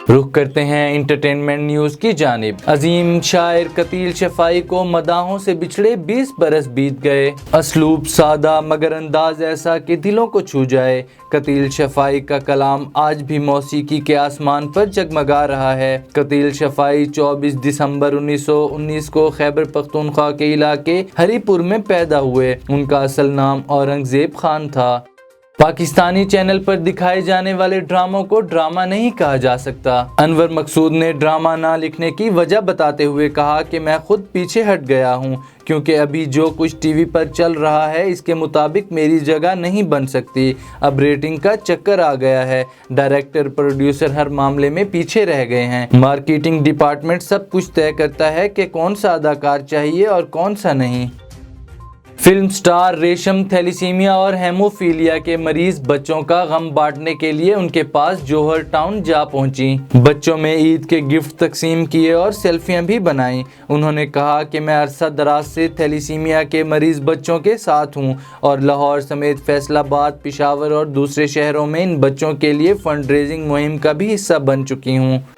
رخ کرتے ہیں entertainment news کی جانب۔ عظیم شاعر قتیل شفائی کو مداحوں سے بچھڑے 20 برس بیت گئے۔ اسلوب سادہ مگر انداز ایسا کہ دلوں کو چھو جائے۔ قتیل شفائی کا کلام آج بھی موسیقی کے آسمان پر جگمگا رہا ہے۔ قتیل شفائی 24 دسمبر 1919 کو خیبر پختونخوا کے علاقے ہری پور میں پیدا ہوئے۔ ان کا اصل نام اورنگزیب خان تھا۔ پاکستانی چینل پر دکھائے جانے والے ڈراموں کو ڈرامہ نہیں کہا جا سکتا۔ انور مقصود نے ڈرامہ نہ لکھنے کی وجہ بتاتے ہوئے کہا کہ میں خود پیچھے ہٹ گیا ہوں، کیونکہ ابھی جو کچھ ٹی وی پر چل رہا ہے اس کے مطابق میری جگہ نہیں بن سکتی۔ اب ریٹنگ کا چکر آ گیا ہے۔ ڈائریکٹر پروڈیوسر ہر معاملے میں پیچھے رہ گئے ہیں۔ مارکیٹنگ ڈپارٹمنٹ سب کچھ طے کرتا ہے کہ کون سا اداکار چاہیے اور کون سا نہیں۔ فلم سٹار ریشم تھیلیسیمیا اور ہیموفیلیا کے مریض بچوں کا غم بانٹنے کے لیے ان کے پاس جوہر ٹاؤن جا پہنچیں۔ بچوں میں عید کے گفٹ تقسیم کیے اور سیلفیاں بھی بنائیں۔ انہوں نے کہا کہ میں عرصہ دراز سے تھیلیسیمیا کے مریض بچوں کے ساتھ ہوں اور لاہور سمیت فیصل آباد، پشاور اور دوسرے شہروں میں ان بچوں کے لیے فنڈ ریزنگ مہم کا بھی حصہ بن چکی ہوں۔